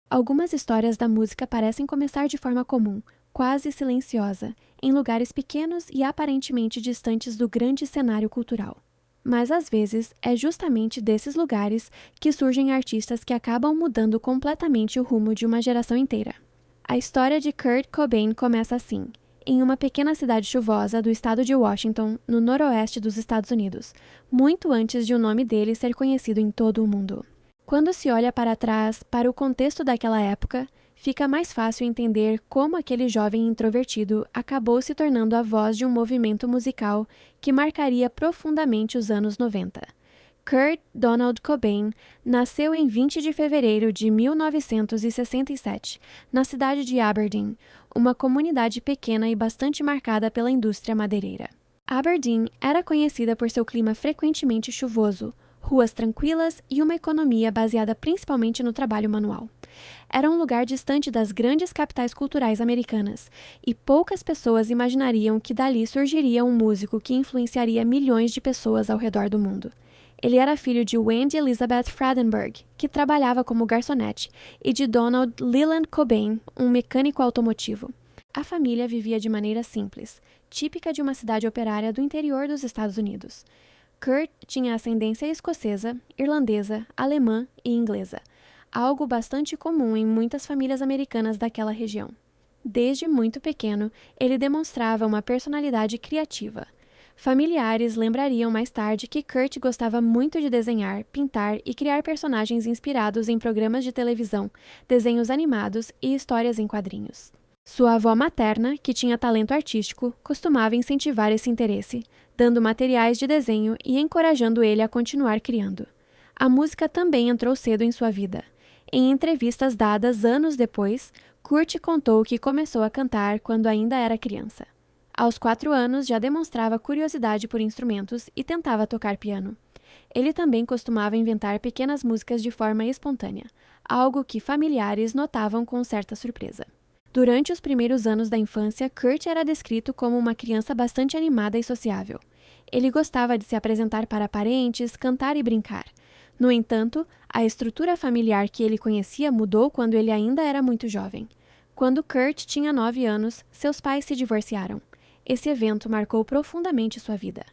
Algumas histórias da música parecem começar de forma comum, quase silenciosa, em lugares pequenos e aparentemente distantes do grande cenário cultural. Mas às vezes é justamente desses lugares que surgem artistas que acabam mudando completamente o rumo de uma geração inteira. A história de Kurt Cobain começa assim, em uma pequena cidade chuvosa do estado de Washington, no noroeste dos Estados Unidos, muito antes de o nome dele ser conhecido em todo o mundo. Quando se olha para trás, para o contexto daquela época, fica mais fácil entender como aquele jovem introvertido acabou se tornando a voz de um movimento musical que marcaria profundamente os anos 90. Kurt Donald Cobain nasceu em 20 de fevereiro de 1967, na cidade de Aberdeen, uma comunidade pequena e bastante marcada pela indústria madeireira. Aberdeen era conhecida por seu clima frequentemente chuvoso, ruas tranquilas e uma economia baseada principalmente no trabalho manual. Era um lugar distante das grandes capitais culturais americanas, e poucas pessoas imaginariam que dali surgiria um músico que influenciaria milhões de pessoas ao redor do mundo. Ele era filho de Wendy Elizabeth Friedenberg, que trabalhava como garçonete, e de Donald Leland Cobain, um mecânico automotivo. A família vivia de maneira simples, típica de uma cidade operária do interior dos Estados Unidos. Kurt tinha ascendência escocesa, irlandesa, alemã e inglesa, algo bastante comum em muitas famílias americanas daquela região. Desde muito pequeno, ele demonstrava uma personalidade criativa. Familiares lembrariam mais tarde que Kurt gostava muito de desenhar, pintar e criar personagens inspirados em programas de televisão, desenhos animados e histórias em quadrinhos. Sua avó materna, que tinha talento artístico, costumava incentivar esse interesse, dando materiais de desenho e encorajando ele a continuar criando. A música também entrou cedo em sua vida. Em entrevistas dadas anos depois, Kurt contou que começou a cantar quando ainda era criança. Aos 4 anos já demonstrava curiosidade por instrumentos e tentava tocar piano. Ele também costumava inventar pequenas músicas de forma espontânea, algo que familiares notavam com certa surpresa. Durante os primeiros anos da infância, Kurt era descrito como uma criança bastante animada e sociável. Ele gostava de se apresentar para parentes, cantar e brincar. No entanto, a estrutura familiar que ele conhecia mudou quando ele ainda era muito jovem. Quando Kurt tinha 9 anos, seus pais se divorciaram. Esse evento marcou profundamente sua vida.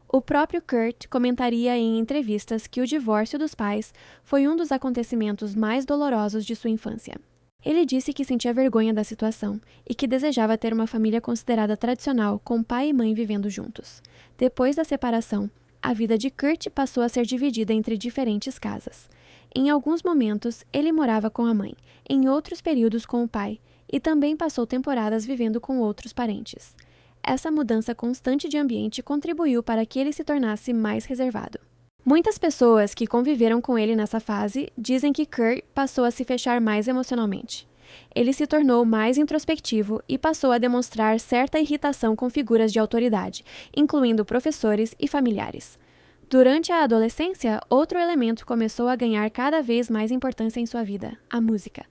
O próprio Kurt comentaria em entrevistas que o divórcio dos pais foi um dos acontecimentos mais dolorosos de sua infância. Ele disse que sentia vergonha da situação e que desejava ter uma família considerada tradicional, com pai e mãe vivendo juntos. Depois da separação, a vida de Kurt passou a ser dividida entre diferentes casas. Em alguns momentos, ele morava com a mãe, em outros períodos com o pai, e também passou temporadas vivendo com outros parentes. Essa mudança constante de ambiente contribuiu para que ele se tornasse mais reservado. Muitas pessoas que conviveram com ele nessa fase dizem que Kurt passou a se fechar mais emocionalmente. Ele se tornou mais introspectivo e passou a demonstrar certa irritação com figuras de autoridade, incluindo professores e familiares. Durante a adolescência, outro elemento começou a ganhar cada vez mais importância em sua vida: a música.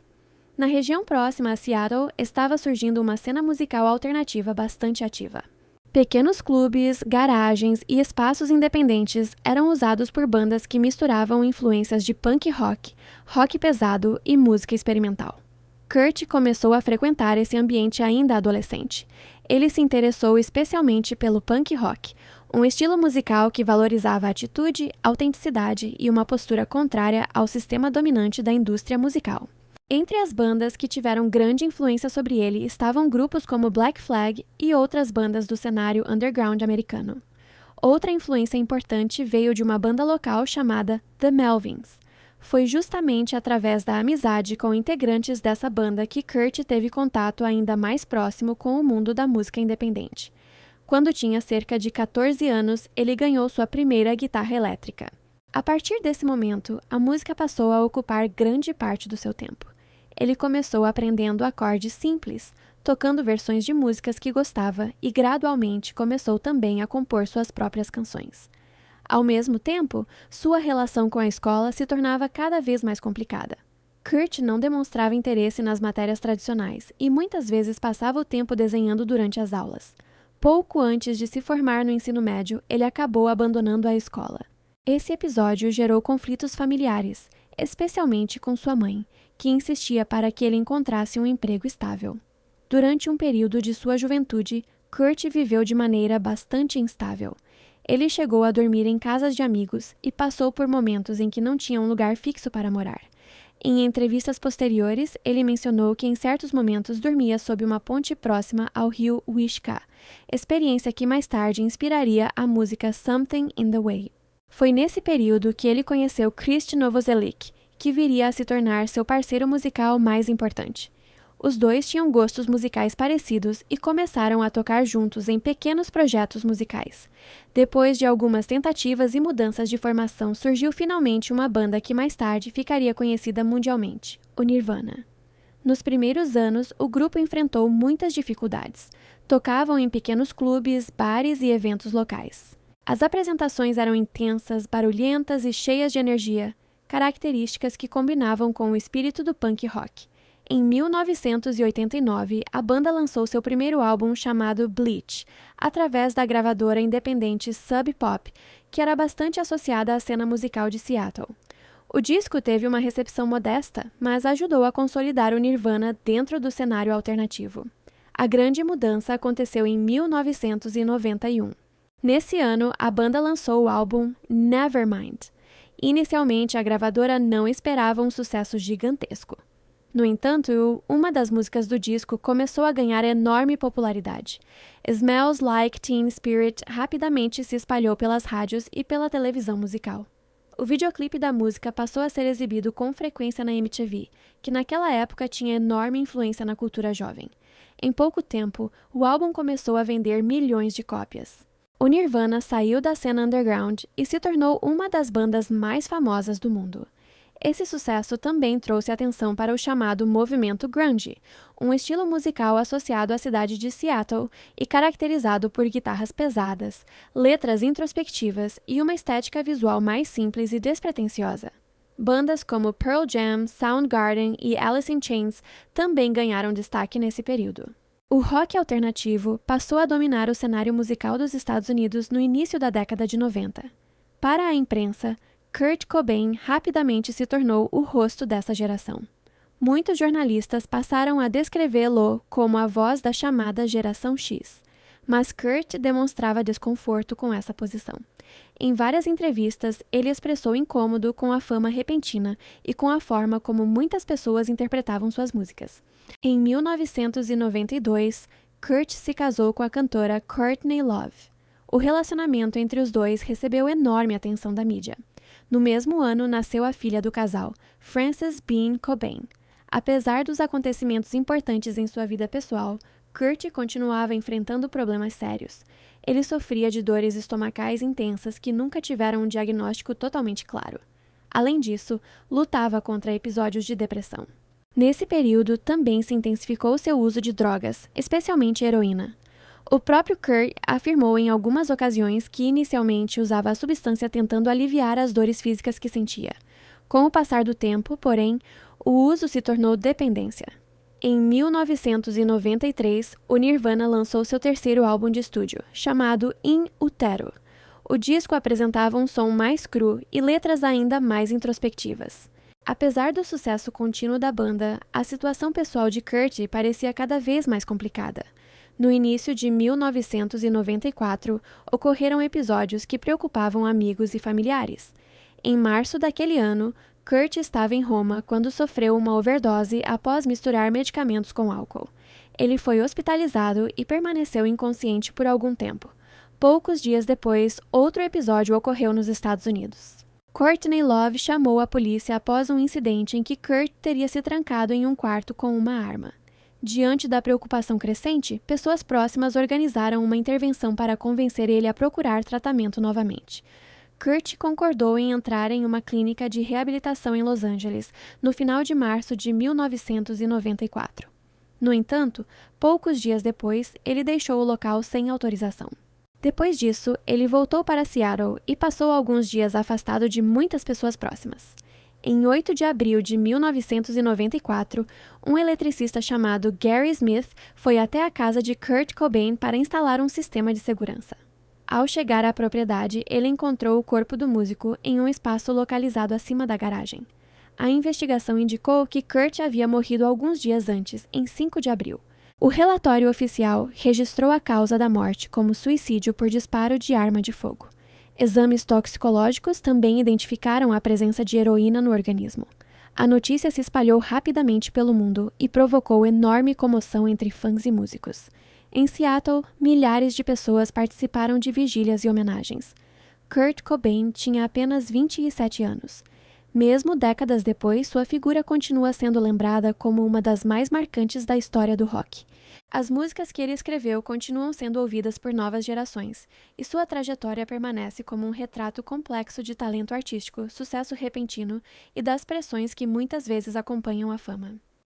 Na região próxima a Seattle, estava surgindo uma cena musical alternativa bastante ativa. Pequenos clubes, garagens e espaços independentes eram usados por bandas que misturavam influências de punk rock, rock pesado e música experimental. Kurt começou a frequentar esse ambiente ainda adolescente. Ele se interessou especialmente pelo punk rock, um estilo musical que valorizava atitude, autenticidade e uma postura contrária ao sistema dominante da indústria musical. Entre as bandas que tiveram grande influência sobre ele estavam grupos como Black Flag e outras bandas do cenário underground americano. Outra influência importante veio de uma banda local chamada The Melvins. Foi justamente através da amizade com integrantes dessa banda que Kurt teve contato ainda mais próximo com o mundo da música independente. Quando tinha cerca de 14 anos, ele ganhou sua primeira guitarra elétrica. A partir desse momento, a música passou a ocupar grande parte do seu tempo. Ele começou aprendendo acordes simples, tocando versões de músicas que gostava e gradualmente começou também a compor suas próprias canções. Ao mesmo tempo, sua relação com a escola se tornava cada vez mais complicada. Kurt não demonstrava interesse nas matérias tradicionais e muitas vezes passava o tempo desenhando durante as aulas. Pouco antes de se formar no ensino médio, ele acabou abandonando a escola. Esse episódio gerou conflitos familiares, especialmente com sua mãe, que insistia para que ele encontrasse um emprego estável. Durante um período de sua juventude, Kurt viveu de maneira bastante instável. Ele chegou a dormir em casas de amigos e passou por momentos em que não tinha um lugar fixo para morar. Em entrevistas posteriores, ele mencionou que em certos momentos dormia sob uma ponte próxima ao rio Wishkah, experiência que mais tarde inspiraria a música Something in the Way. Foi nesse período que ele conheceu Krist Novoselic, que viria a se tornar seu parceiro musical mais importante. Os dois tinham gostos musicais parecidos e começaram a tocar juntos em pequenos projetos musicais. Depois de algumas tentativas e mudanças de formação, surgiu finalmente uma banda que mais tarde ficaria conhecida mundialmente, o Nirvana. Nos primeiros anos, o grupo enfrentou muitas dificuldades. Tocavam em pequenos clubes, bares e eventos locais. As apresentações eram intensas, barulhentas e cheias de energia, características que combinavam com o espírito do punk rock. Em 1989, a banda lançou seu primeiro álbum chamado Bleach, através da gravadora independente Sub Pop, que era bastante associada à cena musical de Seattle. O disco teve uma recepção modesta, mas ajudou a consolidar o Nirvana dentro do cenário alternativo. A grande mudança aconteceu em 1991. Nesse ano, a banda lançou o álbum Nevermind. Inicialmente, a gravadora não esperava um sucesso gigantesco. No entanto, uma das músicas do disco começou a ganhar enorme popularidade. Smells Like Teen Spirit rapidamente se espalhou pelas rádios e pela televisão musical. O videoclipe da música passou a ser exibido com frequência na MTV, que naquela época tinha enorme influência na cultura jovem. Em pouco tempo, o álbum começou a vender milhões de cópias. O Nirvana saiu da cena underground e se tornou uma das bandas mais famosas do mundo. Esse sucesso também trouxe atenção para o chamado movimento grunge, um estilo musical associado à cidade de Seattle e caracterizado por guitarras pesadas, letras introspectivas e uma estética visual mais simples e despretensiosa. Bandas como Pearl Jam, Soundgarden e Alice in Chains também ganharam destaque nesse período. O rock alternativo passou a dominar o cenário musical dos Estados Unidos no início da década de 90. Para a imprensa, Kurt Cobain rapidamente se tornou o rosto dessa geração. Muitos jornalistas passaram a descrevê-lo como a voz da chamada Geração X, mas Kurt demonstrava desconforto com essa posição. Em várias entrevistas, ele expressou incômodo com a fama repentina e com a forma como muitas pessoas interpretavam suas músicas. Em 1992, Kurt se casou com a cantora Courtney Love. O relacionamento entre os dois recebeu enorme atenção da mídia. No mesmo ano, nasceu a filha do casal, Frances Bean Cobain. Apesar dos acontecimentos importantes em sua vida pessoal, Kurt continuava enfrentando problemas sérios. Ele sofria de dores estomacais intensas que nunca tiveram um diagnóstico totalmente claro. Além disso, lutava contra episódios de depressão. Nesse período, também se intensificou seu uso de drogas, especialmente heroína. O próprio Kurt afirmou em algumas ocasiões que inicialmente usava a substância tentando aliviar as dores físicas que sentia. Com o passar do tempo, porém, o uso se tornou dependência. Em 1993, o Nirvana lançou seu terceiro álbum de estúdio, chamado In Utero. O disco apresentava um som mais cru e letras ainda mais introspectivas. Apesar do sucesso contínuo da banda, a situação pessoal de Kurt parecia cada vez mais complicada. No início de 1994, ocorreram episódios que preocupavam amigos e familiares. Em março daquele ano, Kurt estava em Roma quando sofreu uma overdose após misturar medicamentos com álcool. Ele foi hospitalizado e permaneceu inconsciente por algum tempo. Poucos dias depois, outro episódio ocorreu nos Estados Unidos. Courtney Love chamou a polícia após um incidente em que Kurt teria se trancado em um quarto com uma arma. Diante da preocupação crescente, pessoas próximas organizaram uma intervenção para convencer ele a procurar tratamento novamente. Kurt concordou em entrar em uma clínica de reabilitação em Los Angeles no final de março de 1994. No entanto, poucos dias depois, ele deixou o local sem autorização. Depois disso, ele voltou para Seattle e passou alguns dias afastado de muitas pessoas próximas. Em 8 de abril de 1994, um eletricista chamado Gary Smith foi até a casa de Kurt Cobain para instalar um sistema de segurança. Ao chegar à propriedade, ele encontrou o corpo do músico em um espaço localizado acima da garagem. A investigação indicou que Kurt havia morrido alguns dias antes, em 5 de abril. O relatório oficial registrou a causa da morte como suicídio por disparo de arma de fogo. Exames toxicológicos também identificaram a presença de heroína no organismo. A notícia se espalhou rapidamente pelo mundo e provocou enorme comoção entre fãs e músicos. Em Seattle, milhares de pessoas participaram de vigílias e homenagens. Kurt Cobain tinha apenas 27 anos. Mesmo décadas depois, sua figura continua sendo lembrada como uma das mais marcantes da história do rock. As músicas que ele escreveu continuam sendo ouvidas por novas gerações, e sua trajetória permanece como um retrato complexo de talento artístico, sucesso repentino e das pressões que muitas vezes acompanham a fama.